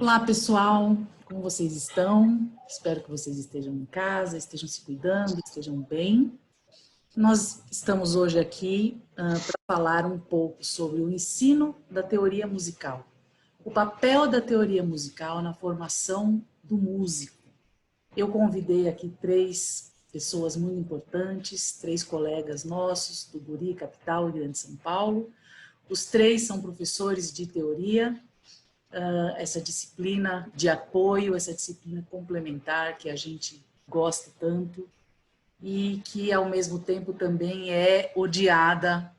Olá, pessoal, como vocês estão? Espero que vocês estejam em casa, estejam se cuidando, estejam bem. Nós estamos hoje aqui para falar um pouco sobre o ensino da teoria musical, o papel da teoria musical na formação do músico. Eu convidei aqui três pessoas muito importantes, três colegas nossos do Guri, capital e Grande São Paulo. Os três são professores de teoria, essa disciplina de apoio, essa disciplina complementar que a gente gosta tanto e que, ao mesmo tempo, também é odiada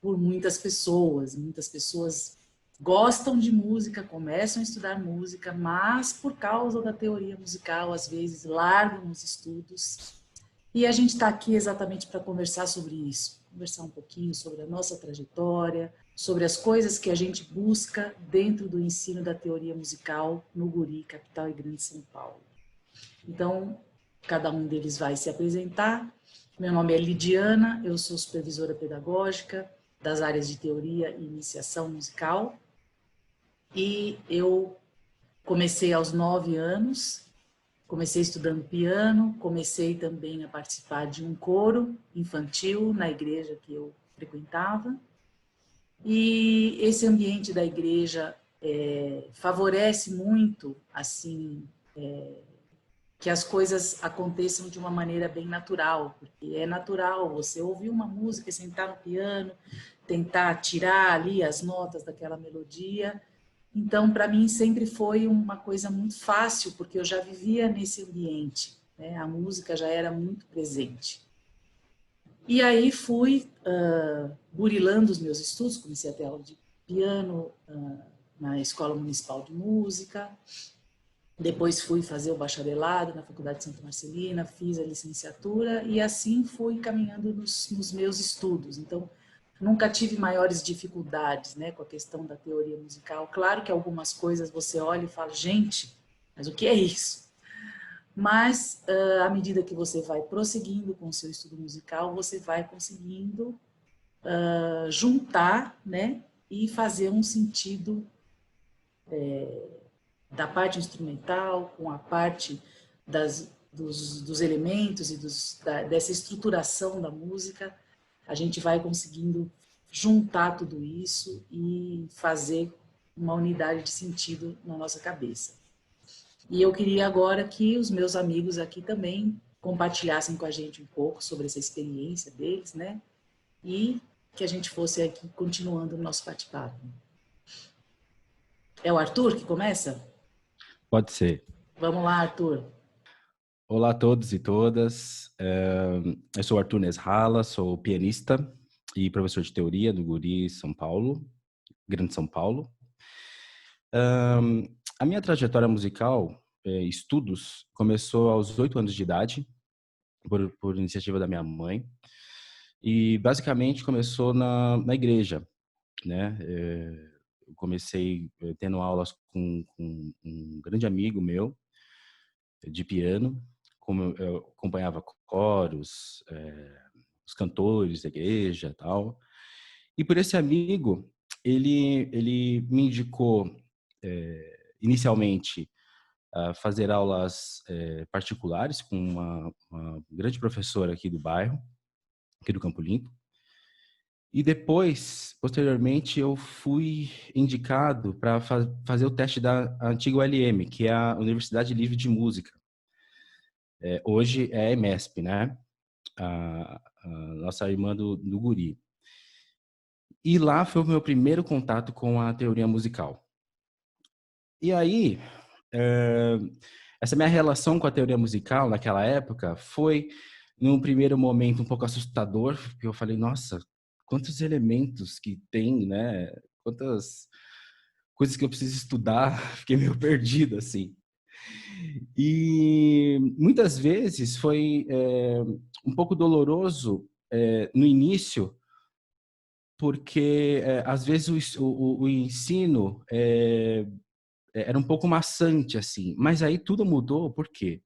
por muitas pessoas. Muitas pessoas gostam de música, começam a estudar música, mas, por causa da teoria musical, às vezes largam os estudos. E a gente está aqui exatamente para conversar sobre isso, conversar um pouquinho sobre a nossa trajetória, sobre as coisas que a gente busca dentro do ensino da teoria musical no Guri, capital e Grande São Paulo. Então, cada um deles vai se apresentar. Meu nome é Lidiana, eu sou supervisora pedagógica das áreas de teoria e iniciação musical. E eu comecei aos 9 anos, comecei estudando piano, comecei também a participar de um coro infantil na igreja que eu frequentava. E esse ambiente da igreja favorece muito, assim, que as coisas aconteçam de uma maneira bem natural, porque é natural você ouvir uma música, sentar no piano, tentar tirar ali as notas daquela melodia. Então, para mim, sempre foi uma coisa muito fácil, porque eu já vivia nesse ambiente, né? A música já era muito presente. E aí fui burilando os meus estudos, comecei a ter aula de piano na Escola Municipal de Música, depois fui fazer o bacharelado na Faculdade de Santa Marcelina, fiz a licenciatura e assim fui caminhando nos meus estudos. Então, nunca tive maiores dificuldades, né, com a questão da teoria musical. Claro que algumas coisas você olha e fala, gente, mas o que é isso? Mas, à medida que você vai prosseguindo com o seu estudo musical, você vai conseguindo juntar, né, e fazer um sentido da parte instrumental com a parte dos elementos e dessa estruturação da música. A gente vai conseguindo juntar tudo isso e fazer uma unidade de sentido na nossa cabeça. E eu queria agora que os meus amigos aqui também compartilhassem com a gente um pouco sobre essa experiência deles, né? E que a gente fosse aqui continuando o nosso bate-papo. É o Arthur que começa? Pode ser. Vamos lá, Arthur. Olá a todos e todas. Eu sou Arthur Nesrala, sou pianista e professor de teoria do Guri São Paulo, Grande São Paulo. A minha trajetória musical, estudos, começou aos 8 anos de idade, por iniciativa da minha mãe. E basicamente começou na igreja, né? Eu comecei tendo aulas com um grande amigo meu de piano, como eu acompanhava coros, os cantores da igreja e tal. E por esse amigo, ele me indicou inicialmente a fazer aulas particulares com uma grande professora aqui do bairro, aqui do Campo Limpo. E depois, posteriormente, eu fui indicado para fazer o teste da antiga ULM, que é a Universidade Livre de Música. Hoje é a EMESP, né? A nossa irmã do Guri. E lá foi o meu primeiro contato com a teoria musical. E aí, essa minha relação com a teoria musical naquela época foi, num primeiro momento, um pouco assustador, porque eu falei, nossa, quantos elementos que tem, né? Quantas coisas que eu preciso estudar, fiquei meio perdido, assim. E muitas vezes foi um pouco doloroso no início, porque às vezes o ensino era um pouco maçante, assim. Mas aí tudo mudou, por quê?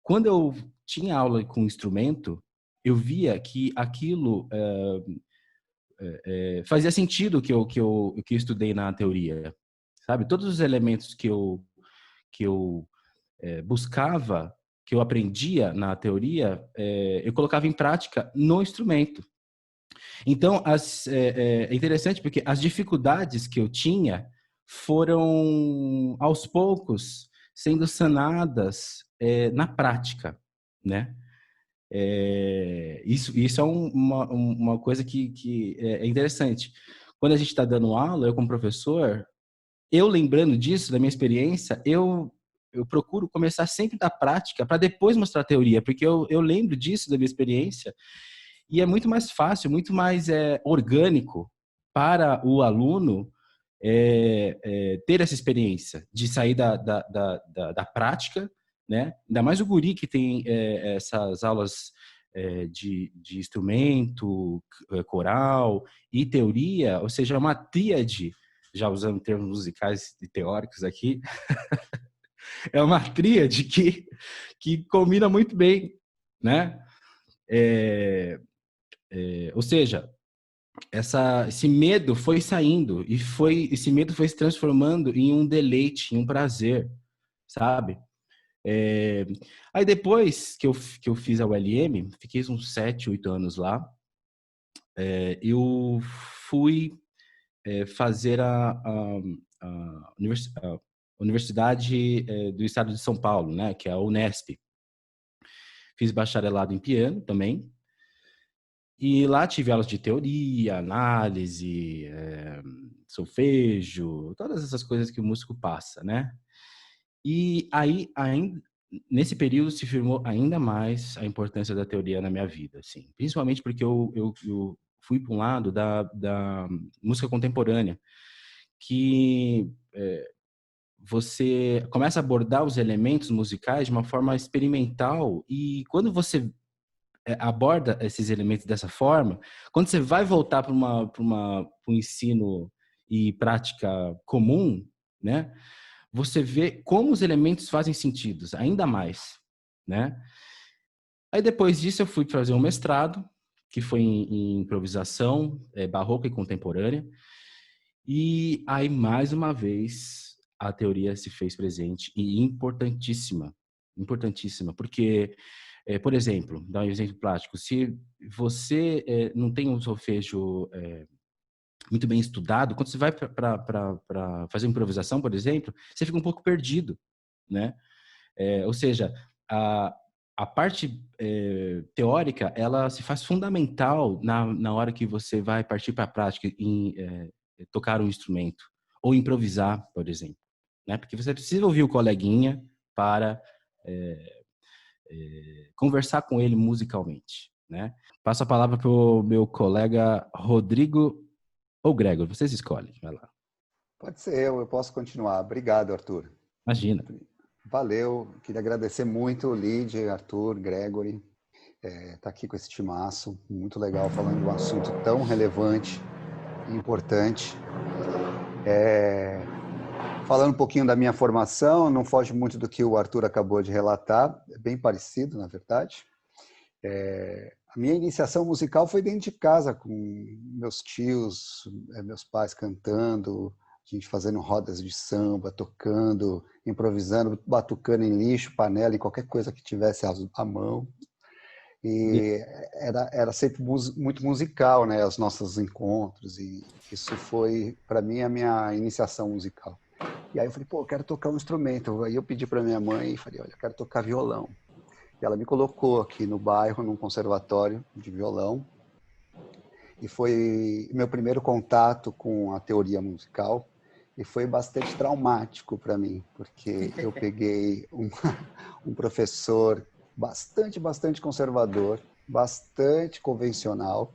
Quando eu tinha aula com instrumento, eu via que aquilo fazia sentido que eu estudei na teoria, sabe? Todos os elementos que eu buscava, que eu aprendia na teoria, eu colocava em prática no instrumento. Então, é interessante porque as dificuldades que eu tinha foram, aos poucos, sendo sanadas na prática, né? Isso é uma coisa que é interessante. Quando a gente está dando aula, eu como professor, eu lembrando disso, da minha experiência, eu procuro começar sempre da prática para depois mostrar a teoria, porque eu lembro disso, da minha experiência, e é muito mais fácil, muito mais orgânico para o aluno ter essa experiência de sair da prática, né? Ainda mais o guri que tem essas aulas de instrumento, coral e teoria, ou seja, uma tríade, já usando termos musicais e teóricos aqui, é uma tríade que combina muito bem, né? Ou seja, esse medo foi saindo e esse medo foi se transformando em um deleite, em um prazer, sabe? Aí depois que eu fiz a ULM, fiquei uns 7, 8 anos lá, eu fui fazer a Universidade do Estado de São Paulo, né, que é a Unesp. Fiz bacharelado em piano também. E lá tive aulas de teoria, análise, solfejo, todas essas coisas que o músico passa, né? E aí, nesse período, se firmou ainda mais a importância da teoria na minha vida, assim. Principalmente porque eu fui para um lado da música contemporânea, que você começa a abordar os elementos musicais de uma forma experimental e quando você aborda esses elementos dessa forma, quando você vai voltar para um ensino e prática comum, né, você vê como os elementos fazem sentido, ainda mais, né? Aí depois disso eu fui fazer um mestrado, que foi em improvisação barroca e contemporânea, e aí mais uma vez a teoria se fez presente e importantíssima, importantíssima, porque por exemplo, dar um exemplo prático, se você não tem um solfejo muito bem estudado, quando você vai para fazer improvisação, por exemplo, você fica um pouco perdido, né? Ou seja, a parte teórica, ela se faz fundamental na hora que você vai partir para a prática em tocar um instrumento ou improvisar, por exemplo, né? Porque você precisa ouvir o coleguinha para conversar com ele musicalmente, né? Passo a palavra para o meu colega Rodrigo ou Gregor, vocês escolhem, vai lá. Pode ser eu posso continuar. Obrigado, Arthur. Imagina. Valeu, queria agradecer muito, Lid, Arthur, Gregory, tá aqui com esse timaço, muito legal, falando de um assunto tão relevante e importante. Falando um pouquinho da minha formação, não foge muito do que o Arthur acabou de relatar, é bem parecido, na verdade. A minha iniciação musical foi dentro de casa, com meus tios, meus pais cantando, a gente fazendo rodas de samba, tocando, improvisando, batucando em lixo, panela, em qualquer coisa que tivesse à mão. E era sempre muito musical, né, os nossos encontros, e isso foi, para mim, a minha iniciação musical. E aí eu falei, pô, eu quero tocar um instrumento. Aí eu pedi para minha mãe e falei, olha, eu quero tocar violão. E ela me colocou aqui no bairro, num conservatório de violão. E foi meu primeiro contato com a teoria musical. E foi bastante traumático para mim, porque eu peguei um professor bastante conservador, bastante convencional,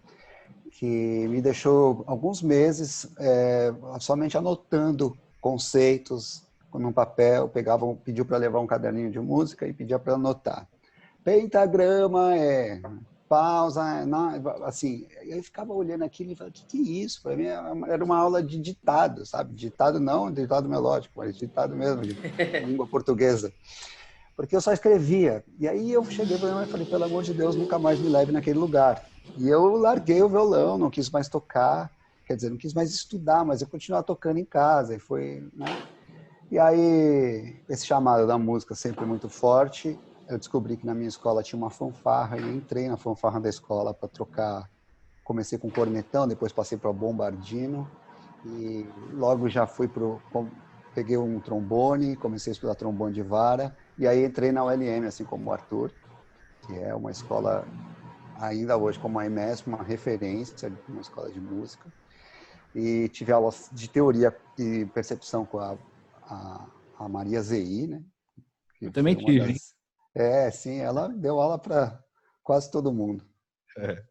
que me deixou alguns meses somente anotando conceitos num papel, pediu para levar um caderninho de música e pedia para anotar. Pentagrama pausa, assim, eu ficava olhando aquilo e falava, o que é isso? Para mim era uma aula de ditado, sabe? Ditado não, ditado melódico, mas ditado mesmo, de língua portuguesa. Porque eu só escrevia. E aí eu cheguei para minha mãe e falei, pelo amor de Deus, nunca mais me leve naquele lugar. E eu larguei o violão, não quis mais tocar. quer dizer, não quis mais estudar, mas eu continuava tocando em casa, e foi, né? E aí, esse chamado da música sempre muito forte, eu descobri que na minha escola tinha uma fanfarra, e entrei na fanfarra da escola para trocar. Comecei com cornetão, depois passei para bombardino, e logo já peguei um trombone, comecei a estudar trombone de vara, e aí entrei na ULM, assim como o Arthur, que é uma escola, ainda hoje como a EMESP, uma referência, uma escola de música. E tive aulas de teoria e percepção com a Maria Zei, né? Eu Que também foi uma tive, hein? das... Sim, ela deu aula para quase todo mundo. É.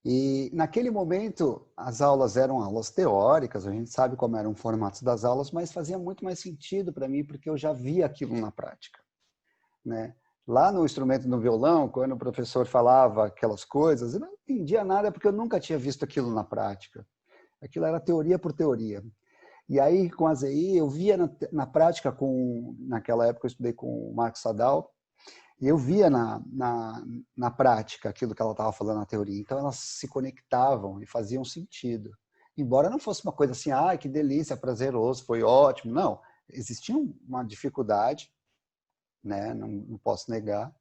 E naquele momento, as aulas eram aulas teóricas, a gente sabe como eram os formatos das aulas, mas fazia muito mais sentido para mim, porque eu já via aquilo na prática, né? Lá no instrumento no violão, quando o professor falava aquelas coisas, eu não entendia nada porque eu nunca tinha visto aquilo na prática. Aquilo era teoria por teoria. E aí, com a ZI, eu via na prática, naquela época eu estudei com o Marcos Sadal, e eu via na prática aquilo que ela estava falando na teoria. Então, elas se conectavam e faziam sentido. Embora não fosse uma coisa assim, ah, que delícia, prazeroso, foi ótimo. Não, existia uma dificuldade, né? Não posso negar,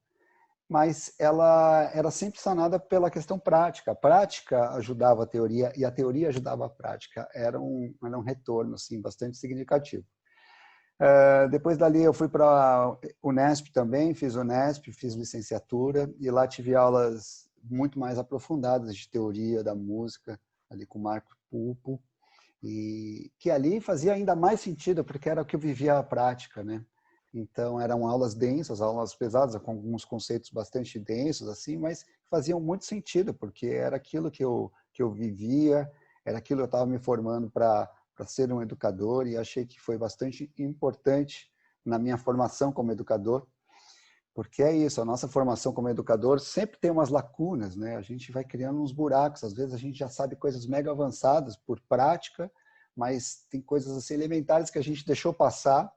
mas ela era sempre sanada pela questão prática. A prática ajudava a teoria e a teoria ajudava a prática. Era um retorno assim, bastante significativo. Depois dali eu fui para a Unesp também, fiz Unesp, fiz licenciatura e lá tive aulas muito mais aprofundadas de teoria da música, ali com o Marco Pulpo, e que ali fazia ainda mais sentido, porque era o que eu vivia a prática, né? Então eram aulas densas, aulas pesadas, com alguns conceitos bastante densos, assim, mas faziam muito sentido, porque era aquilo que eu vivia, era aquilo que eu estava me formando para ser um educador, e achei que foi bastante importante na minha formação como educador, porque é isso, a nossa formação como educador sempre tem umas lacunas, né? A gente vai criando uns buracos, às vezes a gente já sabe coisas mega avançadas por prática, mas tem coisas assim elementares que a gente deixou passar,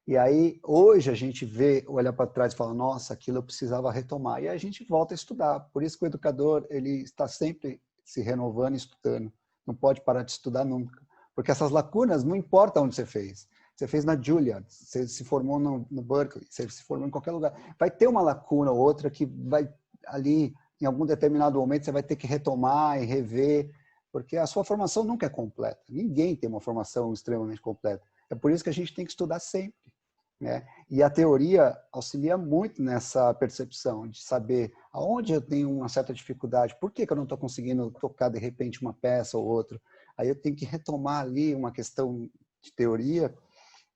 e aí hoje a gente olha para trás e fala, nossa, aquilo eu precisava retomar, e aí a gente volta a estudar. Por isso que o educador, ele está sempre se renovando e estudando, não pode parar de estudar nunca, porque essas lacunas não importa onde você fez. Você fez na Juilliard, você se formou no Berkeley, você se formou em qualquer lugar. Vai ter uma lacuna ou outra que vai ali, em algum determinado momento, você vai ter que retomar e rever, porque a sua formação nunca é completa. Ninguém tem uma formação extremamente completa. É por isso que a gente tem que estudar sempre, né? E a teoria auxilia muito nessa percepção de saber aonde eu tenho uma certa dificuldade, por que eu não estou conseguindo tocar de repente uma peça ou outra. Aí eu tenho que retomar ali uma questão de teoria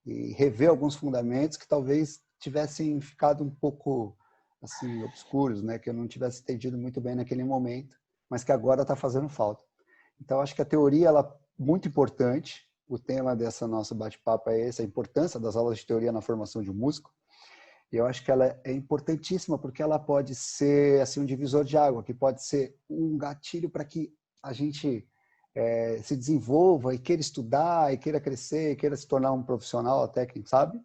e rever alguns fundamentos que talvez tivessem ficado um pouco assim obscuros, né? Que eu não tivesse entendido muito bem naquele momento, mas que agora está fazendo falta. Então acho que a teoria ela é muito importante. O tema dessa nossa bate-papo é esse, a importância das aulas de teoria na formação de um músico. E eu acho que ela é importantíssima porque ela pode ser assim um divisor de água, que pode ser um gatilho para que a gente se desenvolva e queira estudar, e queira crescer, e queira se tornar um profissional até, quem sabe.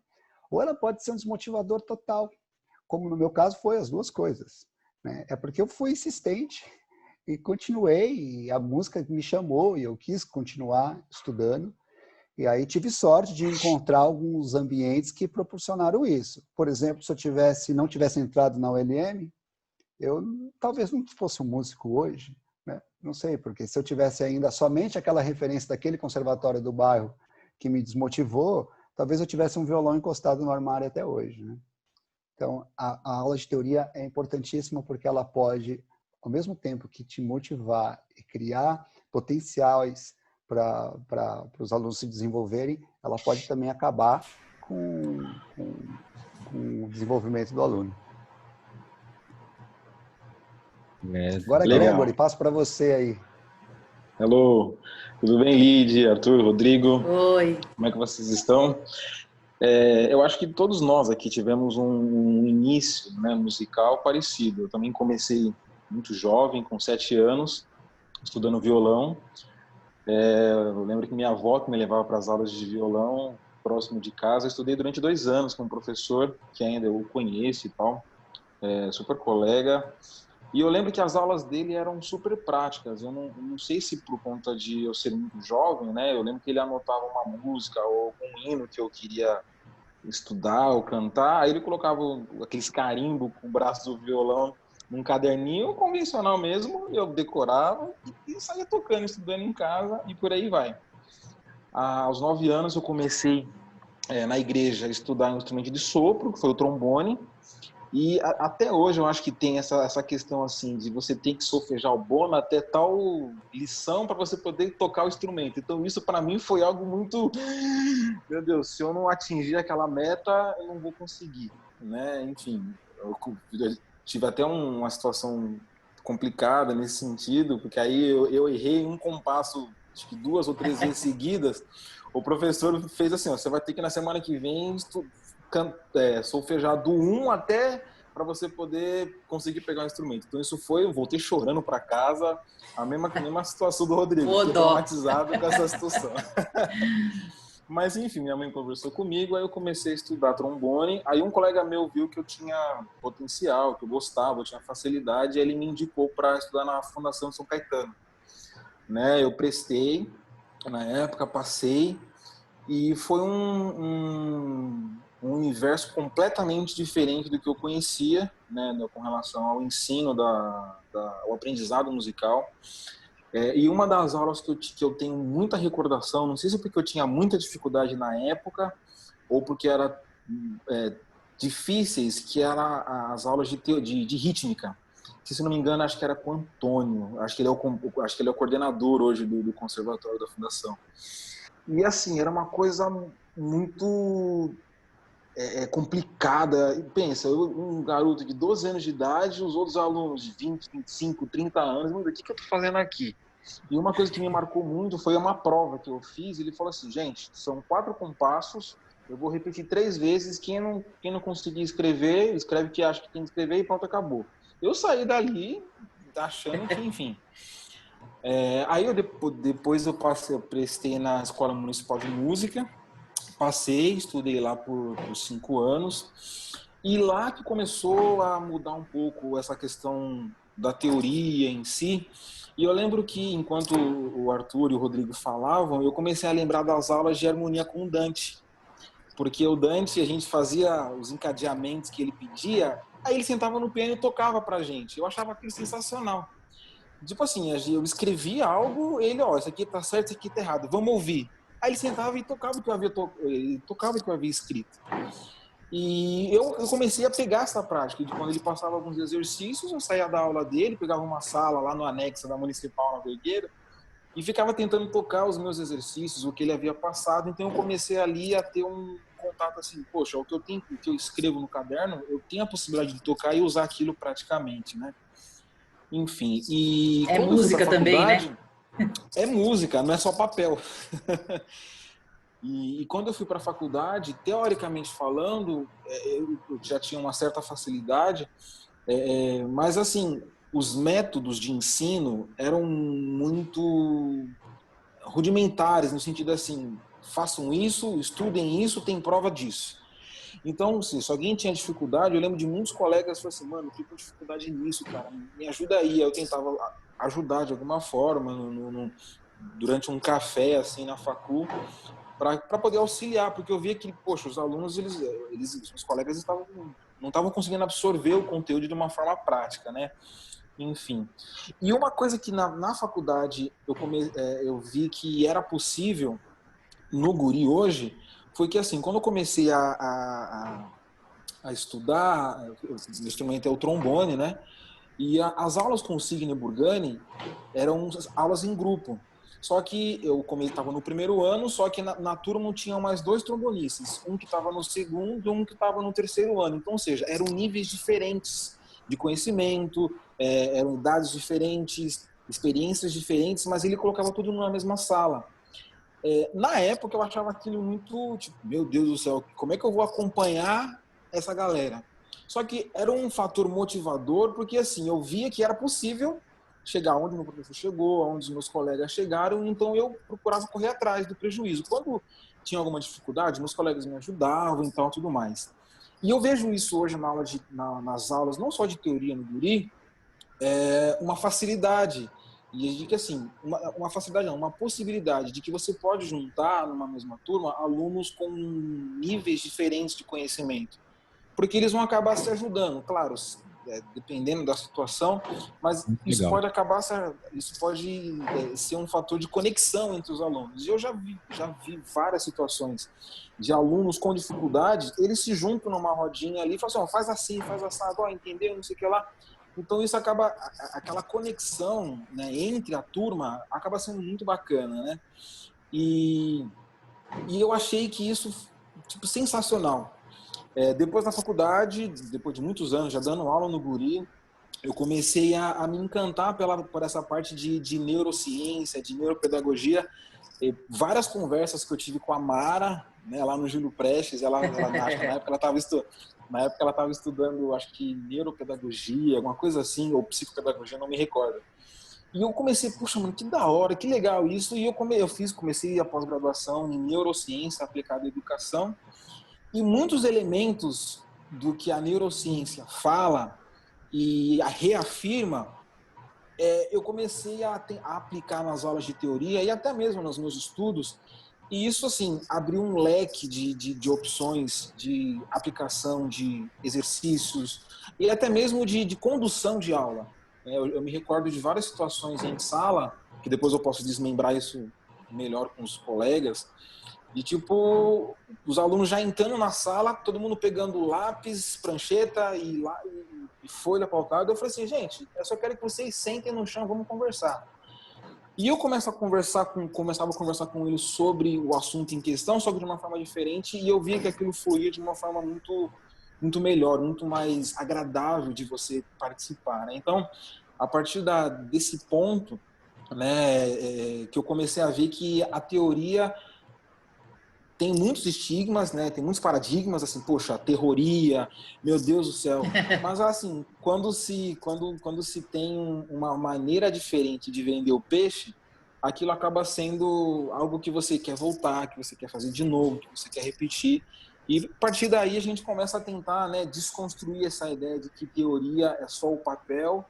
Ou ela pode ser um desmotivador total, como no meu caso foi as duas coisas, né? É porque eu fui insistente e continuei, e a música me chamou e eu quis continuar estudando. E aí tive sorte de encontrar alguns ambientes que proporcionaram isso. Por exemplo, se eu não tivesse entrado na ULM, eu talvez não fosse um músico hoje, né? Não sei, porque se eu tivesse ainda somente aquela referência daquele conservatório do bairro que me desmotivou, talvez eu tivesse um violão encostado no armário até hoje, né? Então, a aula de teoria é importantíssima porque ela pode, ao mesmo tempo que te motivar e criar potenciais para os alunos se desenvolverem, ela pode também acabar com o desenvolvimento do aluno. Agora, Legal. Gregory, passo para você aí. Hello, tudo bem, Lid, Arthur, Rodrigo? Oi. Como é que vocês estão? Eu acho que todos nós aqui tivemos um início, né, musical parecido. Eu também comecei muito jovem, com 7 anos, estudando violão. Eu lembro que minha avó que me levava para as aulas de violão próximo de casa. Eu estudei durante 2 anos com um professor que ainda eu conheço e tal, super colega. E eu lembro que as aulas dele eram super práticas. Eu não sei se por conta de eu ser muito jovem, né? Eu lembro que ele anotava uma música ou um hino que eu queria estudar ou cantar, aí ele colocava aqueles carimbo com o braço do violão num caderninho convencional mesmo, eu decorava e saía tocando, estudando em casa e por aí vai. Aos 9 anos eu comecei na igreja a estudar um instrumento de sopro, que foi o trombone, e até hoje eu acho que tem essa questão assim de você ter que solfejar o bono até tal lição para você poder tocar o instrumento. Então isso para mim foi algo muito, meu Deus, se eu não atingir aquela meta, eu não vou conseguir, né? Enfim, eu tive até uma situação complicada nesse sentido, porque aí eu errei um compasso, acho que 2 ou 3 vezes seguidas. O professor fez assim, ó, você vai ter que na semana que vem solfejar do 1 até para você poder conseguir pegar o instrumento. Então isso foi, eu voltei chorando para casa, a mesma situação do Rodrigo, fiquei traumatizado com essa situação. Mas enfim, minha mãe conversou comigo, aí eu comecei a estudar trombone, aí um colega meu viu que eu tinha potencial, que eu gostava, eu tinha facilidade, e ele me indicou para estudar na Fundação São Caetano. Né, eu prestei, na época passei, e foi um universo completamente diferente do que eu conhecia, né, com relação ao ensino, ao aprendizado musical. E uma das aulas que eu tenho muita recordação, não sei se é porque eu tinha muita dificuldade na época, ou porque eram difíceis, que eram as aulas de rítmica. Se não me engano, acho que era com o Antônio, acho que ele é o coordenador hoje do Conservatório da Fundação. E assim, era uma coisa muito complicada. Pensa, um garoto de 12 anos de idade, os outros alunos de 20, 25, 30 anos, o que eu tô fazendo aqui? E uma coisa que me marcou muito foi uma prova que eu fiz, ele falou assim, gente, são 4 compassos, eu vou repetir 3 vezes, quem não conseguir escrever, escreve o que acha que tem que escrever e pronto, acabou. Eu saí dali achando que, enfim... aí depois eu prestei na Escola Municipal de Música, estudei lá por 5 anos, e lá que começou a mudar um pouco essa questão da teoria em si. E eu lembro que enquanto o Arthur e o Rodrigo falavam, eu comecei a lembrar das aulas de harmonia com o Dante, porque o Dante, a gente fazia os encadeamentos que ele pedia, aí ele sentava no piano e tocava pra gente. Eu achava aquilo sensacional. Tipo assim, eu escrevia algo, ele, isso aqui tá certo, isso aqui tá errado, vamos ouvir. Aí ele sentava e tocava o que eu havia escrito. E eu comecei a pegar essa prática, de quando ele passava alguns exercícios, eu saía da aula dele, pegava uma sala lá no anexo da Municipal na Vergueira, e ficava tentando tocar os meus exercícios, o que ele havia passado. Então eu comecei ali a ter um contato assim, poxa, o que eu escrevo no caderno, eu tenho a possibilidade de tocar e usar aquilo praticamente, né? Enfim, e quando música eu fui pra faculdade, também, né? É música, não é só papel. E quando eu fui para a faculdade, teoricamente falando, eu já tinha uma certa facilidade, mas assim, os métodos de ensino eram muito rudimentares, no sentido assim, façam isso, estudem isso, tem prova disso. Então, se alguém tinha dificuldade, eu lembro de muitos colegas que falaram assim, mano, eu tô com dificuldade nisso, cara, me ajuda aí. Eu tentava ajudar de alguma forma, durante um café, assim, na facul, para poder auxiliar, porque eu via que, poxa, os alunos, os colegas não estavam conseguindo absorver o conteúdo de uma forma prática, né? Enfim. E uma coisa que na faculdade eu vi que era possível no Guri hoje, foi que assim, quando eu comecei a estudar, o instrumento é o trombone, né? E as aulas com o Sidney Burgani eram aulas em grupo. Só que eu estava no primeiro ano, só que na turma tinham mais 2 trombonistas, um que estava no segundo e um que estava no terceiro ano. Então, ou seja, eram níveis diferentes de conhecimento, eram idades diferentes, experiências diferentes, mas ele colocava tudo na mesma sala. Na época eu achava aquilo muito, tipo, meu Deus do céu, como é que eu vou acompanhar essa galera? Só que era um fator motivador, porque assim, eu via que era possível chegar onde meu professor chegou, onde os meus colegas chegaram, então eu procurava correr atrás do prejuízo. Quando tinha alguma dificuldade, meus colegas me ajudavam e tal, tudo mais. E eu vejo isso hoje nas aulas, não só de teoria no Guri, uma facilidade. E de que, assim, uma facilidade não, uma possibilidade de que você pode juntar numa mesma turma alunos com níveis diferentes de conhecimento. Porque eles vão acabar se ajudando, claro, dependendo da situação, mas Muito isso legal. pode acabar, isso pode ser um fator de conexão entre os alunos. E eu já vi várias situações de alunos com dificuldade, eles se juntam numa rodinha ali e falam assim, faz assim, faz assado, entendeu, não sei o que lá. Então isso acaba, aquela conexão, né, entre a turma acaba sendo muito bacana, né? E eu achei que isso, tipo, sensacional. Depois da faculdade, depois de muitos anos já dando aula no Guri, eu comecei a me encantar por essa parte de neurociência, de neuropedagogia. E várias conversas que eu tive com a Mara, né, lá no Júlio Prestes, acho que na época ela estava estudando, acho que neuropedagogia, alguma coisa assim, ou psicopedagogia, não me recordo. E eu comecei, puxa, mano, que da hora, que legal isso. E comecei a pós-graduação em neurociência aplicada à educação. E muitos elementos do que a neurociência fala e a reafirma, eu comecei a aplicar nas aulas de teoria e até mesmo nos meus estudos. E isso, assim, abriu um leque de opções de aplicação de exercícios e até mesmo de condução de aula. Eu me recordo de várias situações em sala, que depois eu posso desmembrar isso melhor com os colegas, de tipo, os alunos já entrando na sala, todo mundo pegando lápis, prancheta e folha pautada. Eu falei assim, gente, eu só quero que vocês sentem no chão, vamos conversar. E eu começava a conversar com eles sobre o assunto em questão, só que de uma forma diferente, e eu via que aquilo fluía de uma forma muito melhor, muito mais agradável de você participar, né? Então, a partir desse ponto, né, que eu comecei a ver que a teoria tem muitos estigmas, né? Tem muitos paradigmas, assim, poxa, terroria, meu Deus do céu. Mas, assim, quando se tem uma maneira diferente de vender o peixe, aquilo acaba sendo algo que você quer voltar, que você quer fazer de novo, que você quer repetir. E, a partir daí, a gente começa a tentar, né, desconstruir essa ideia de que teoria é só o papel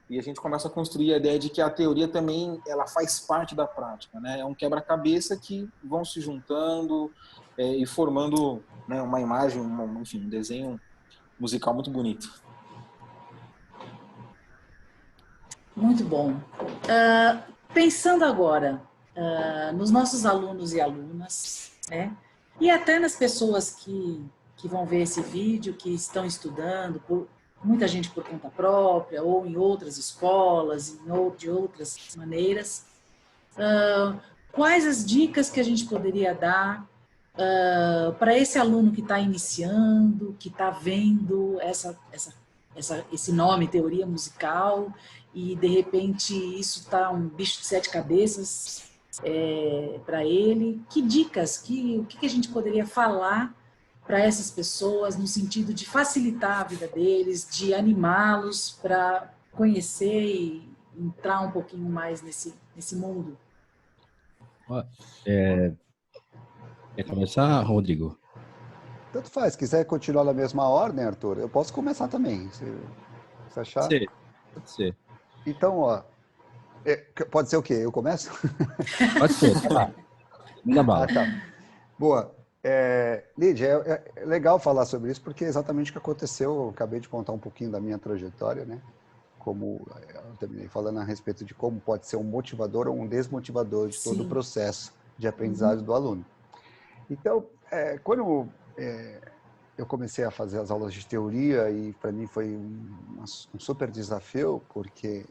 e a gente começa a construir a ideia de que a teoria também ela faz parte da prática, né? É um quebra-cabeça que vão se juntando e formando, né, uma imagem, enfim, um desenho musical muito bonito. Muito bom. Pensando agora nos nossos alunos e alunas, né? E até nas pessoas que vão ver esse vídeo, que estão estudando, muita gente por conta própria, ou em outras escolas, de outras maneiras. Quais as dicas que a gente poderia dar para esse aluno que está iniciando, que está vendo esse nome, teoria musical, e de repente isso está um bicho de sete cabeças para ele? Que dicas, o que a gente poderia falar para essas pessoas no sentido de facilitar a vida deles, de animá-los para conhecer e entrar um pouquinho mais nesse mundo? Ó, é, Quer começar, Rodrigo? Tanto faz, se quiser continuar na mesma ordem, Arthur, eu posso começar também, se Pode achar. ser, pode ser. Então, ó, pode ser o quê? Eu começo? Pode ser, tá lá. Manda Ah, bala. tá. Boa. Lídia, é legal falar sobre isso, porque é exatamente o que aconteceu. Eu acabei de contar um pouquinho da minha trajetória, né? Como eu terminei falando a respeito de como pode ser um motivador ou um desmotivador de todo o Sim. processo de aprendizagem do aluno. Então, quando eu comecei a fazer as aulas de teoria, e para mim foi um super desafio, porque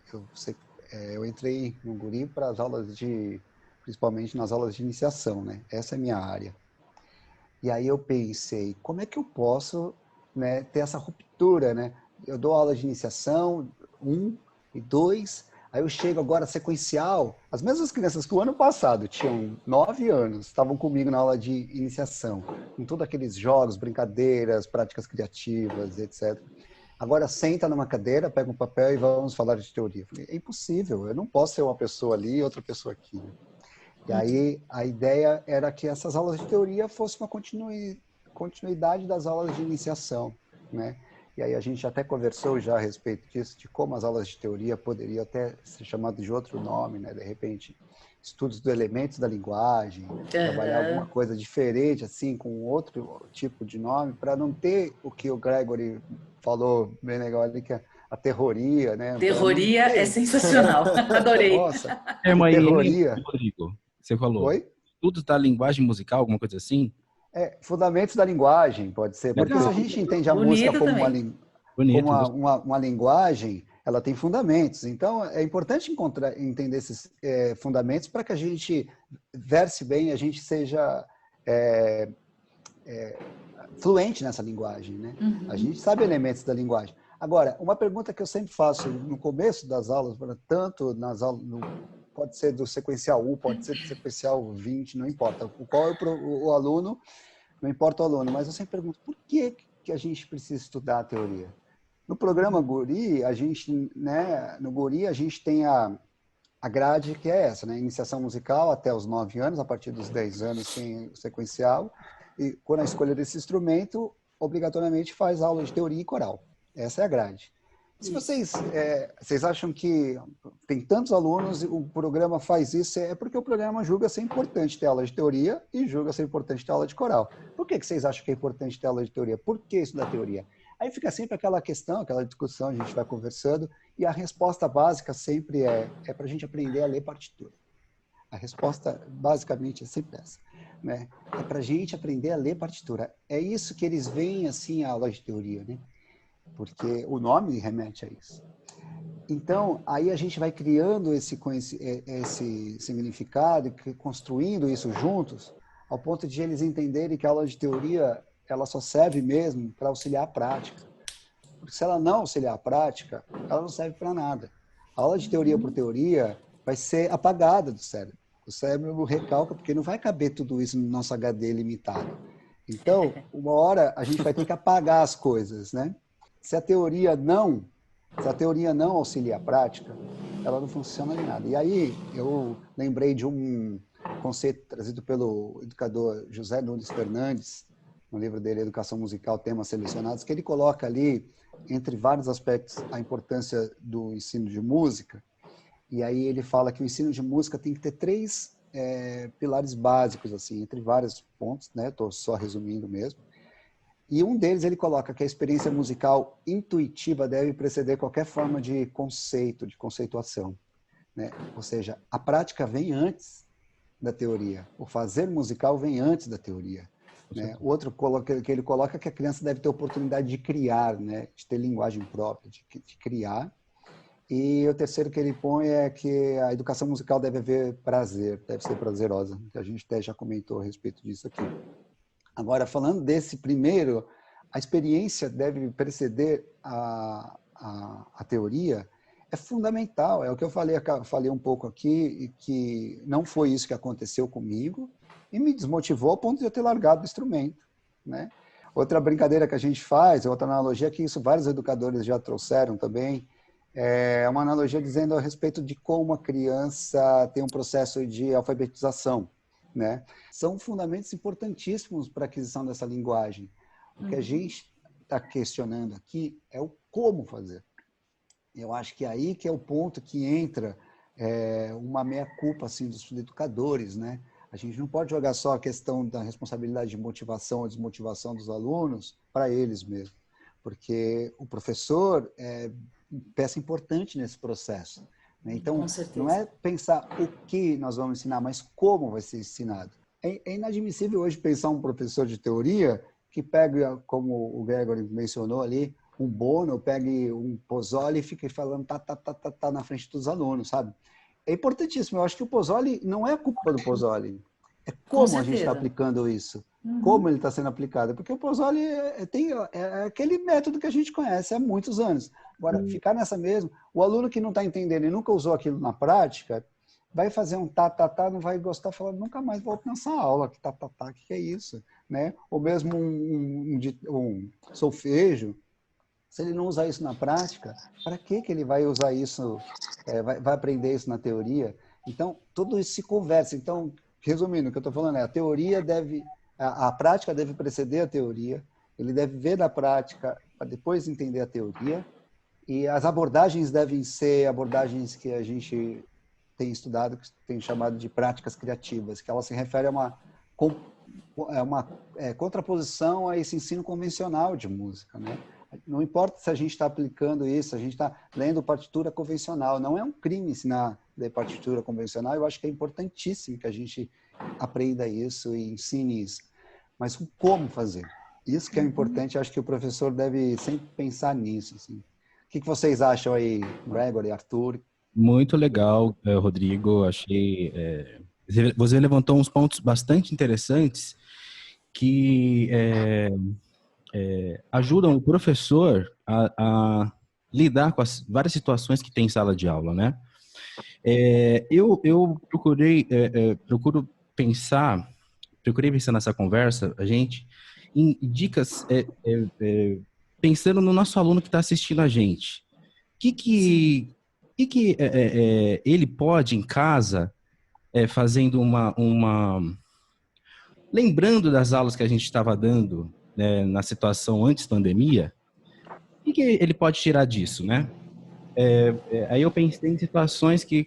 eu entrei no Guri para as aulas principalmente nas aulas de iniciação, né? Essa é a minha área. E aí eu pensei, como é que eu posso, né, ter essa ruptura, né? Eu dou aula de iniciação, 1 e 2, aí eu chego agora sequencial. As mesmas crianças que o ano passado tinham 9 anos, estavam comigo na aula de iniciação, com todos aqueles jogos, brincadeiras, práticas criativas, etc. Agora senta numa cadeira, pega um papel e vamos falar de teoria. Eu falei, é impossível, eu não posso ser uma pessoa ali e outra pessoa aqui, né? E aí a ideia era que essas aulas de teoria fossem uma continuidade das aulas de iniciação, né? que aí a gente até conversou já a respeito disso, de como as aulas de teoria poderiam até ser chamadas de outro nome, né? De repente, estudos dos elementos da linguagem, trabalhar alguma coisa diferente, assim, com outro tipo de nome, para não ter o que o Gregory falou bem legal ali, que é a terroria, né? Terroria é sensacional, adorei. Nossa, É que uma terroria. Rodrigo, você falou. Oi? Estudos da linguagem musical, alguma coisa assim? Fundamentos da linguagem, pode ser, porque se Legal. a gente entende a música Bonito como uma, também. como Bonito, gostei. uma linguagem, ela tem fundamentos. Então, é importante entender esses fundamentos para que a gente verse bem, a gente seja fluente nessa linguagem, né? A gente sabe elementos da linguagem. Agora, uma pergunta que eu sempre faço no começo das aulas, tanto nas aulas, pode ser do sequencial 1, pode ser do sequencial 20, não importa. Qual é o aluno, não importa o aluno, mas eu sempre pergunto, por que a gente precisa estudar a teoria? No programa Guri, a gente, né, no Guri a gente tem a grade que é essa, né? Iniciação musical até os 9 anos, a partir dos 10 anos tem o sequencial, e quando a escolha desse instrumento, obrigatoriamente faz aula de teoria e coral. Essa é a grade. Se vocês acham que tem tantos alunos e o programa faz isso, é porque o programa julga ser importante ter aula de teoria e julga ser importante ter aula de coral. Por que vocês acham que é importante ter aula de teoria? Por que isso da teoria? Aí fica sempre aquela questão, aquela discussão, a gente vai conversando, e a resposta básica sempre é para a gente aprender a ler partitura. A resposta basicamente é sempre essa, né? É para a gente aprender a ler partitura. É isso que eles veem assim a aula de teoria, né? Porque o nome remete a isso. Então, aí a gente vai criando esse significado, construindo isso juntos, ao ponto de eles entenderem que a aula de teoria ela só serve mesmo para auxiliar a prática. Porque se ela não auxiliar a prática, ela não serve para nada. A aula de teoria por teoria vai ser apagada do cérebro. O cérebro recalca, porque não vai caber tudo isso no nosso HD limitado. Então, uma hora a gente vai ter que apagar as coisas, né? Se a teoria não auxilia a prática, ela não funciona em nada. E aí eu lembrei de um conceito trazido pelo educador José Nunes Fernandes, no livro dele, Educação Musical, Temas Selecionados, que ele coloca ali, entre vários aspectos, a importância do ensino de música. E aí ele fala que o ensino de música tem que ter 3 pilares básicos, assim, entre vários pontos, né? Estou só resumindo mesmo. E um deles ele coloca que a experiência musical intuitiva deve preceder qualquer forma de conceito, de conceituação, né? Ou seja, a prática vem antes da teoria. O fazer musical vem antes da teoria, né? O outro que ele coloca é que a criança deve ter oportunidade de criar, né? De ter linguagem própria, de criar. E o terceiro que ele põe é que a educação musical deve haver prazer, deve ser prazerosa, que a gente até já comentou a respeito disso aqui. Agora, falando desse primeiro, a experiência deve preceder a teoria, é fundamental. É o que eu falei um pouco aqui, que não foi isso que aconteceu comigo, e me desmotivou ao ponto de eu ter largado o instrumento, né? Outra brincadeira que a gente faz, outra analogia, que isso vários educadores já trouxeram também, é uma analogia dizendo a respeito de como a criança tem um processo de alfabetização, né? São fundamentos importantíssimos para a aquisição dessa linguagem. O que a gente está questionando aqui é o como fazer. Eu acho que aí que é o ponto que entra uma meia-culpa assim, dos educadores, né? A gente não pode jogar só a questão da responsabilidade de motivação ou desmotivação dos alunos para eles mesmos, porque o professor é peça importante nesse processo. Então, não é pensar o que nós vamos ensinar, mas como vai ser ensinado. É inadmissível hoje pensar um professor de teoria que pega, como o Gregory mencionou ali, um Bono, pegue um Pozzoli e fique falando tá na frente dos alunos, sabe? É importantíssimo. Eu acho que o Pozzoli não é a culpa do Pozzoli. É como a gente está aplicando isso. Como ele está sendo aplicado. Porque o Pozzoli é aquele método que a gente conhece há muitos anos. Agora, ficar nessa mesma... O aluno que não está entendendo e nunca usou aquilo na prática, vai fazer um não vai gostar, falando, nunca mais volto nessa aula, que o que é isso? Né? Ou mesmo um solfejo, se ele não usar isso na prática, para que ele vai usar isso, vai aprender isso na teoria? Então, tudo isso se conversa. Então, resumindo, o que eu estou falando a prática deve preceder a teoria, Ele deve ver da prática para depois entender a teoria. E as abordagens devem ser abordagens que a gente tem estudado, que tem chamado de práticas criativas, que ela se refere a uma contraposição a esse ensino convencional de música, né? Não importa se a gente está aplicando isso, a gente está lendo partitura convencional. Não é um crime ensinar ler partitura convencional. Eu acho que é importantíssimo que a gente aprenda isso e ensine isso. Mas como fazer? Isso que é importante. Acho que o professor deve sempre pensar nisso. Assim. O que vocês acham aí, Gregory, Arthur? Muito legal, Rodrigo. Achei... Você levantou uns pontos bastante interessantes que ajudam o professor a lidar com as várias situações que tem em sala de aula, né? Eu procurei pensar nessa conversa, a gente, em dicas, pensando no nosso aluno que está assistindo a gente. O que ele pode, em casa, fazendo lembrando das aulas que a gente estava dando, né, na situação antes pandemia, o que ele pode tirar disso, né? Aí eu pensei em situações que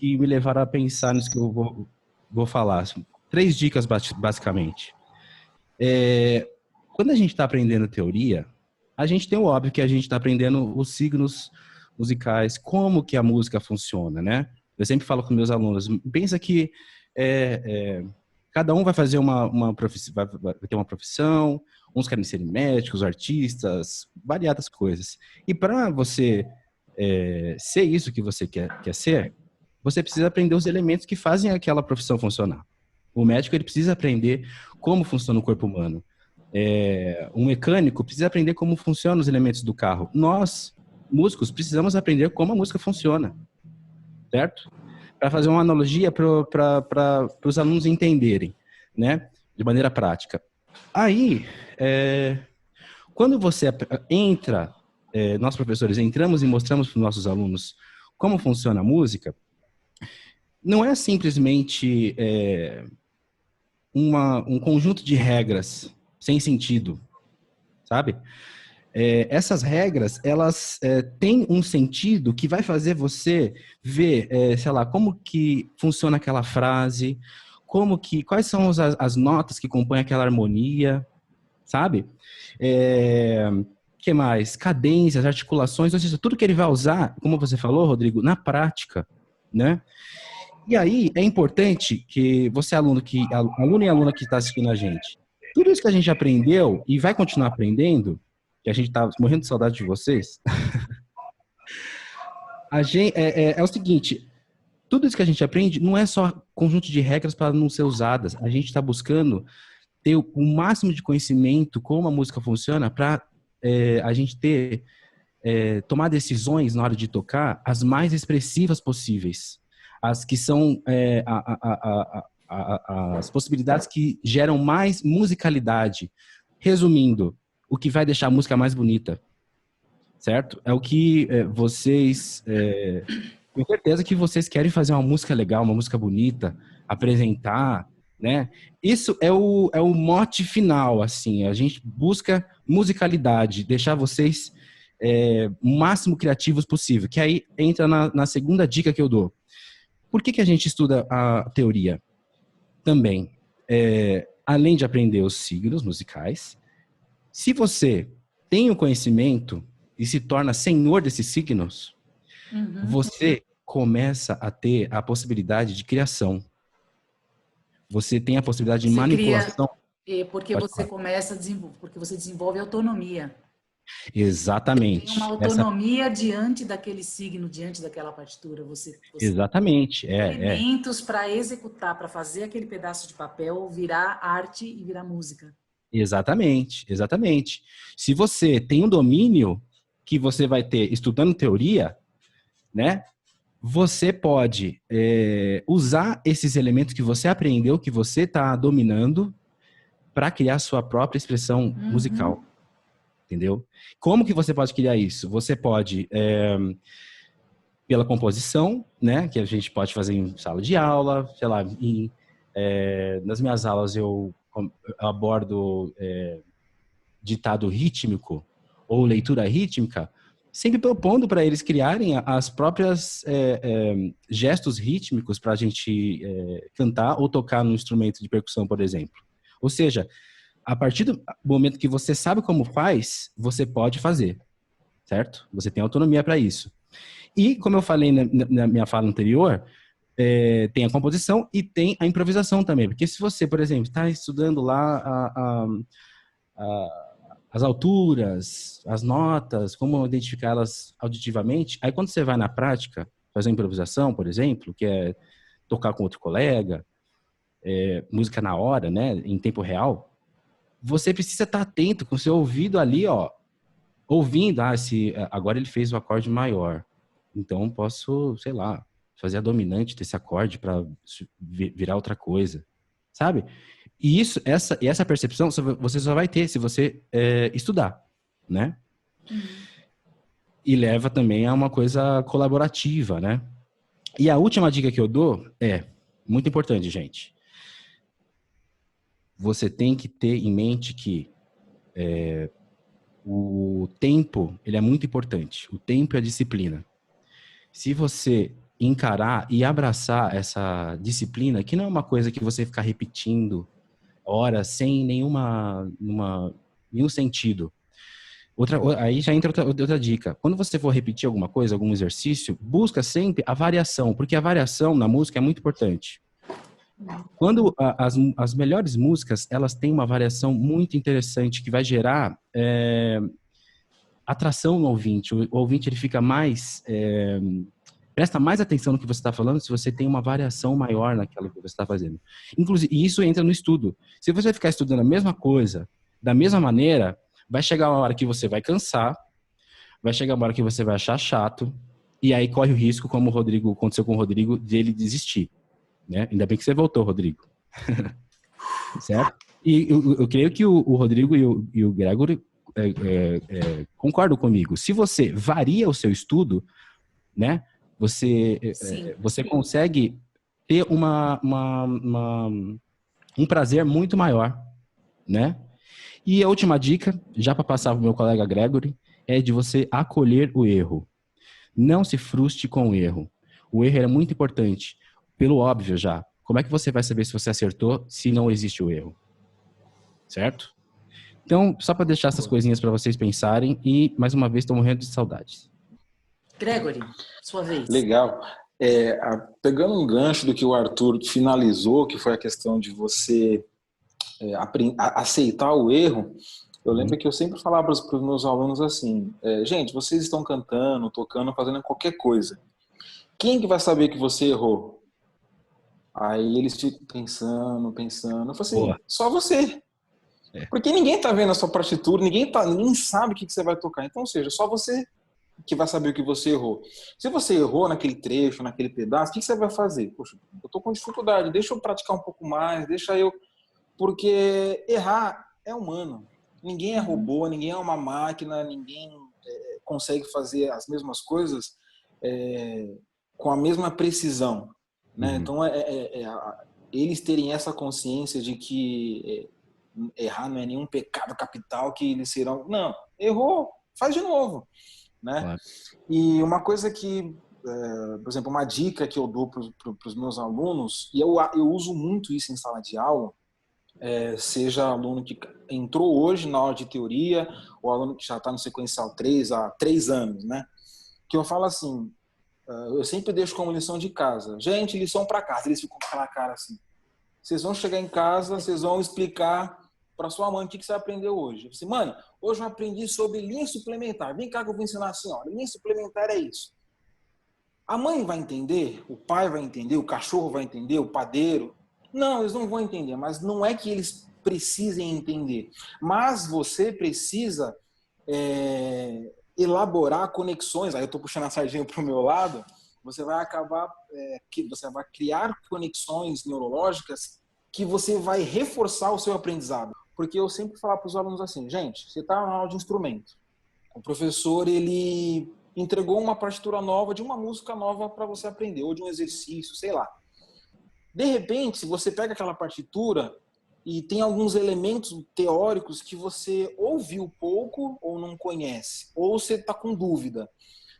me levaram a pensar nisso que eu vou falar. 3 dicas, basicamente. Quando a gente está aprendendo teoria, a gente tem o óbvio que a gente está aprendendo os signos musicais, como que a música funciona, né? Eu sempre falo com meus alunos, pensa que cada um vai fazer vai ter uma profissão, uns querem ser médicos, artistas, variadas coisas. E para você ser isso que você quer ser, você precisa aprender os elementos que fazem aquela profissão funcionar. O médico ele precisa aprender como funciona o corpo humano. Um mecânico precisa aprender como funcionam os elementos do carro. Nós, músicos, precisamos aprender como a música funciona, certo? Para fazer uma analogia para os alunos entenderem, né? De maneira prática. Aí, quando você entra, nós professores entramos e mostramos para os nossos alunos como funciona a música, não é simplesmente um conjunto de regras sem sentido, sabe? Essas regras, elas têm um sentido que vai fazer você ver, sei lá, como que funciona aquela frase, quais são as notas que compõem aquela harmonia, sabe? Que mais? Cadências, articulações, ou seja, tudo que ele vai usar, como você falou, Rodrigo, na prática, né? E aí, é importante que você, aluno e aluna que está assistindo a gente, tudo isso que a gente aprendeu e vai continuar aprendendo, que a gente está morrendo de saudade de vocês, é o seguinte, tudo isso que a gente aprende não é só conjunto de regras para não ser usadas, a gente está buscando ter o máximo de conhecimento como a música funciona para a gente tomar decisões na hora de tocar as mais expressivas possíveis, as que são as possibilidades que geram mais musicalidade. Resumindo, o que vai deixar a música mais bonita, certo? É o que vocês... tenho certeza que vocês querem fazer uma música legal, uma música bonita, apresentar, né? Isso é o mote final, assim. A gente busca musicalidade, deixar vocês o máximo criativos possível, que aí entra na segunda dica que eu dou. Por que a gente estuda a teoria? Também, além de aprender os signos musicais, se você tem o conhecimento e se torna senhor desses signos, você começa a ter a possibilidade de criação. Você tem a possibilidade de manipulação. Porque você começa a desenvolver, porque você desenvolve autonomia. Exatamente. Você tem uma autonomia diante daquele signo, diante daquela partitura. Você exatamente. tem elementos para executar, para fazer aquele pedaço de papel virar arte e virar música. Exatamente, exatamente. Se você tem um domínio que você vai ter estudando teoria, né? Você pode usar esses elementos que você aprendeu, que você está dominando, para criar sua própria expressão musical. Entendeu? Como que você pode criar isso? Você pode, pela composição, né? Que a gente pode fazer em sala de aula, sei lá, nas minhas aulas eu abordo ditado rítmico ou leitura rítmica, sempre propondo para eles criarem as próprias gestos rítmicos para a gente cantar ou tocar no instrumento de percussão, por exemplo. Ou seja, a partir do momento que você sabe como faz, você pode fazer, certo? Você tem autonomia para isso. E, como eu falei na minha fala anterior, tem a composição e tem a improvisação também. Porque se você, por exemplo, está estudando lá as alturas, as notas, como identificá-las auditivamente, aí quando você vai na prática, fazer uma improvisação, por exemplo, que é tocar com outro colega, música na hora, né, em tempo real, você precisa estar atento com o seu ouvido ali, ó, ouvindo, agora ele fez o acorde maior, então posso, sei lá, fazer a dominante desse acorde para virar outra coisa, sabe? E essa percepção você só vai ter se você estudar, né? E leva também a uma coisa colaborativa, né? E a última dica que eu dou muito importante, gente. Você tem que ter em mente que o tempo, ele é muito importante. O tempo e a disciplina. Se você encarar e abraçar essa disciplina, que não é uma coisa que você ficar repetindo horas sem nenhum sentido. Aí já entra outra dica. Quando você for repetir alguma coisa, algum exercício, busca sempre a variação, porque a variação na música é muito importante. Quando as melhores músicas, elas têm uma variação muito interessante que vai gerar atração no ouvinte. O ouvinte ele fica mais... presta mais atenção no que você está falando se você tem uma variação maior naquilo que você está fazendo. Inclusive, e isso entra no estudo. Se você ficar estudando a mesma coisa, da mesma maneira, vai chegar uma hora que você vai cansar, vai chegar uma hora que você vai achar chato, e aí corre o risco, como aconteceu com o Rodrigo, de ele desistir. Né? Ainda bem que você voltou, Rodrigo. Certo? E eu creio que o Rodrigo e o Gregory concordam comigo. Se você varia o seu estudo, né? Você consegue ter um prazer muito maior, né? E a última dica, já para passar para o meu colega Gregory, é de você acolher o erro. Não se frustre com o erro. O erro é muito importante, pelo óbvio já. Como é que você vai saber se você acertou se não existe o erro? Certo? Então, só para deixar essas coisinhas para vocês pensarem e, mais uma vez, estou morrendo de saudades. Gregory, sua vez. Legal. Pegando um gancho do que o Arthur finalizou, que foi a questão de você aceitar o erro, eu lembro que eu sempre falava para os meus alunos assim, gente, vocês estão cantando, tocando, fazendo qualquer coisa. Quem que vai saber que você errou? Aí eles ficam pensando. Eu falo assim, só você. Porque ninguém tá vendo a sua partitura, ninguém sabe o que você vai tocar. Então, ou seja, só você que vai saber o que você errou. Se você errou naquele trecho, naquele pedaço, o que você vai fazer? Poxa, eu tô com dificuldade, deixa eu praticar um pouco mais, porque errar é humano. Ninguém é robô, ninguém é uma máquina, ninguém consegue fazer as mesmas coisas com a mesma precisão. Né? Então, eles terem essa consciência de que errar não é nenhum pecado capital que eles serão... Não, errou, faz de novo. Né? Claro. E uma coisa que, por exemplo, uma dica que eu dou para os meus alunos, e eu uso muito isso em sala de aula, seja aluno que entrou hoje na aula de teoria, ou aluno que já está no sequencial 3 há 3 anos, né? Que eu falo assim, eu sempre deixo como lição de casa. Gente, lição para casa. Eles ficam com aquela cara assim. Vocês vão chegar em casa, vocês vão explicar para sua mãe o que você aprendeu hoje. Eu disse, mãe, hoje eu aprendi sobre linha suplementar. Vem cá que eu vou ensinar a senhora. Linha suplementar é isso. A mãe vai entender, o pai vai entender, o cachorro vai entender, o padeiro. Não, eles não vão entender, mas não é que eles precisem entender. Mas você precisa elaborar conexões. Aí eu estou puxando a sardinha para o meu lado. Você vai acabar, você vai criar conexões neurológicas que você vai reforçar o seu aprendizado. Porque eu sempre falo para os alunos assim, gente, você está na aula de instrumento. O professor, ele entregou uma partitura nova de uma música nova para você aprender, ou de um exercício, sei lá. De repente, se você pega aquela partitura e tem alguns elementos teóricos que você ou viu pouco ou não conhece, ou você está com dúvida.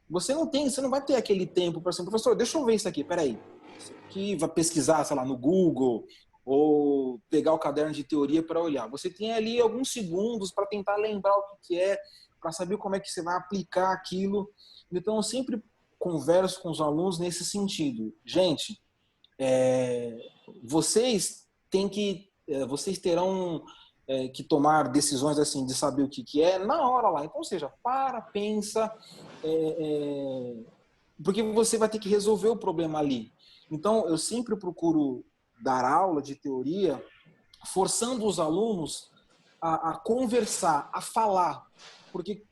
Você não vai ter aquele tempo para assim, professor, deixa eu ver isso aqui, peraí. Isso aqui vai pesquisar, sei lá, no Google, ou pegar o caderno de teoria para olhar. Você tem ali alguns segundos para tentar lembrar o que é, para saber como é que você vai aplicar aquilo. Então, eu sempre converso com os alunos nesse sentido. Gente, vocês terão que tomar decisões assim de saber o que é na hora lá. Então, ou seja, pensa, porque você vai ter que resolver o problema ali. Então, eu sempre procuro dar aula de teoria forçando os alunos a conversar, a falar. Porque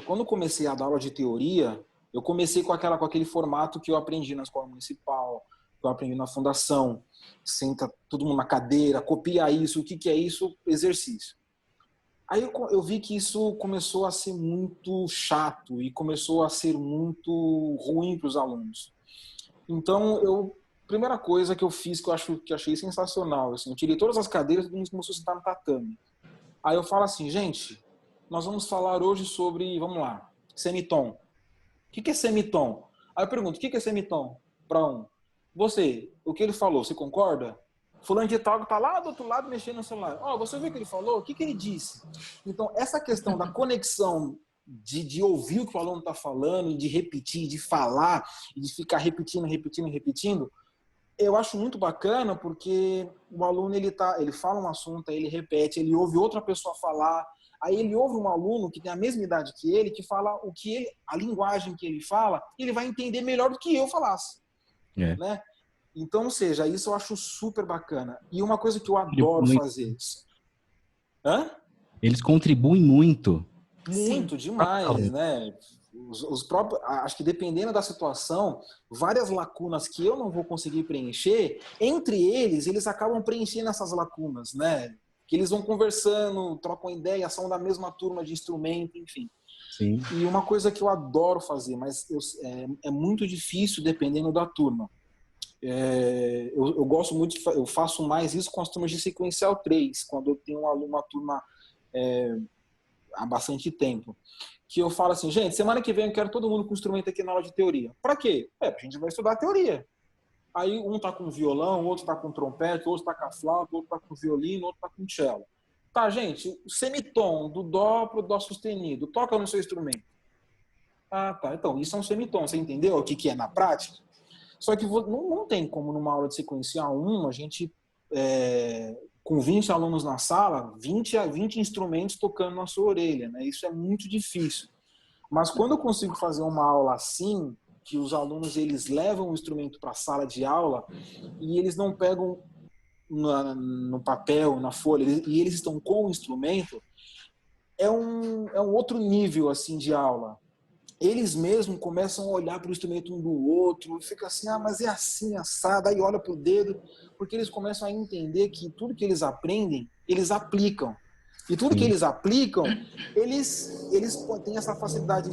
quando comecei a dar aula de teoria, eu comecei com aquele formato que eu aprendi na escola municipal, que eu aprendi na fundação. Senta todo mundo na cadeira, copia isso, o que é isso? Exercício. Aí eu vi que isso começou a ser muito chato e começou a ser muito ruim para os alunos. Então, primeira coisa que eu fiz, que eu achei sensacional, assim, eu tirei todas as cadeiras e todo mundo começou a sentar no tatame. Aí eu falo assim, gente, nós vamos falar hoje sobre, vamos lá, semitom. O que é semitom? Aí eu pergunto, o que é semitom? Para você, o que ele falou, você concorda? Fulano de tal que está lá do outro lado mexendo no celular. Você viu o que ele falou? O que ele disse? Então, essa questão da conexão de ouvir o que o aluno está falando, de repetir, de falar, e de ficar repetindo, eu acho muito bacana porque o aluno ele fala um assunto, aí ele repete, ele ouve outra pessoa falar, aí ele ouve um aluno que tem a mesma idade que ele, que fala a linguagem que ele fala, e ele vai entender melhor do que eu falasse. Né? Então, ou seja, isso eu acho super bacana. E uma coisa que eu adoro fazer. Eles contribuem muito. Muito, demais, né? Os próprios, acho que dependendo da situação, várias lacunas que eu não vou conseguir preencher, entre eles acabam preenchendo essas lacunas, né? Que eles vão conversando, trocam ideia, são da mesma turma de instrumento, enfim. Sim. E uma coisa que eu adoro fazer, mas é muito difícil dependendo da turma. Eu gosto muito, eu faço mais isso com as turmas de sequencial 3, quando eu tenho uma turma há bastante tempo. Que eu falo assim, gente, semana que vem eu quero todo mundo com instrumento aqui na aula de teoria. Para quê? A gente vai estudar teoria. Aí um tá com violão, outro tá com trompete, outro tá com a flauta, outro tá com violino, outro tá com cello. Tá, gente, o semitom do dó pro dó sustenido, toca no seu instrumento. Ah, tá, então isso é um semitom, você entendeu o que é na prática? Só que não tem como numa aula de sequencial 1 a gente, com 20 alunos na sala, 20 instrumentos tocando na sua orelha, né? Isso é muito difícil. Mas quando eu consigo fazer uma aula assim, que os alunos eles levam o instrumento para a sala de aula e eles não pegam no papel, na folha, e eles estão com o instrumento, é um outro nível assim de aula. Eles mesmos começam a olhar para o instrumento um do outro, e fica assim, mas é assim, assado, aí olha para o dedo, porque eles começam a entender que tudo que eles aprendem, eles aplicam. E tudo que eles aplicam, eles têm essa facilidade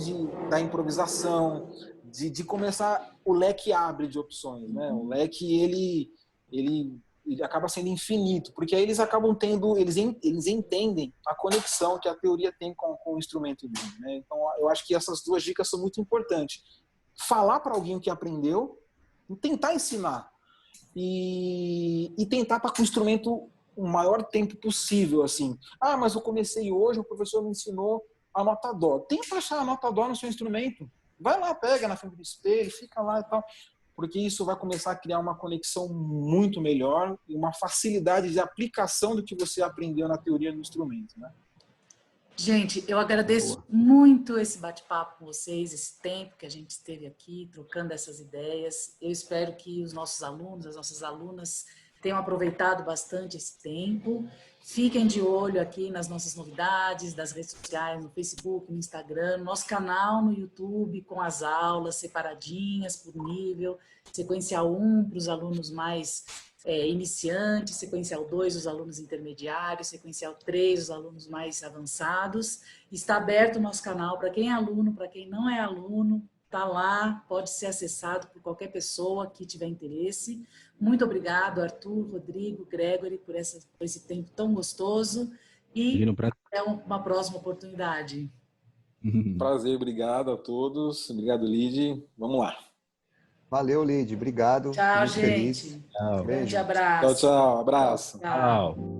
da improvisação, de começar, o leque abre de opções, né? O leque, ele acaba sendo infinito, porque aí eles acabam tendo, eles entendem a conexão que a teoria tem com o instrumento dele, né? Então, eu acho que essas duas dicas são muito importantes. Falar para alguém que aprendeu, tentar ensinar, e tentar estar com o instrumento o maior tempo possível, assim. Mas eu comecei hoje, o professor me ensinou a nota dó. Tenta achar a nota dó no seu instrumento. Vai lá, pega na frente do espelho, fica lá e tal. Porque isso vai começar a criar uma conexão muito melhor e uma facilidade de aplicação do que você aprendeu na teoria do instrumento, né? Gente, eu agradeço muito esse bate-papo com vocês, esse tempo que a gente esteve aqui, trocando essas ideias. Eu espero que os nossos alunos, as nossas alunas, tenham aproveitado bastante esse tempo. Fiquem de olho aqui nas nossas novidades, das redes sociais, no Facebook, no Instagram, no nosso canal no YouTube, com as aulas separadinhas por nível, sequencial 1 para os alunos mais iniciantes, sequencial 2 os alunos intermediários, sequencial 3 os alunos mais avançados. Está aberto o nosso canal para quem é aluno, para quem não é aluno, está lá, pode ser acessado por qualquer pessoa que tiver interesse. Muito obrigado, Arthur, Rodrigo, Gregory, por esse tempo tão gostoso e até uma próxima oportunidade. Prazer, obrigado a todos. Obrigado, Lid. Vamos lá. Valeu, Lid. Obrigado. Tchau, muito gente. Feliz. Tchau. Grande Beijo. abraço. Tchau, tchau. Abraço. Tchau. Tchau.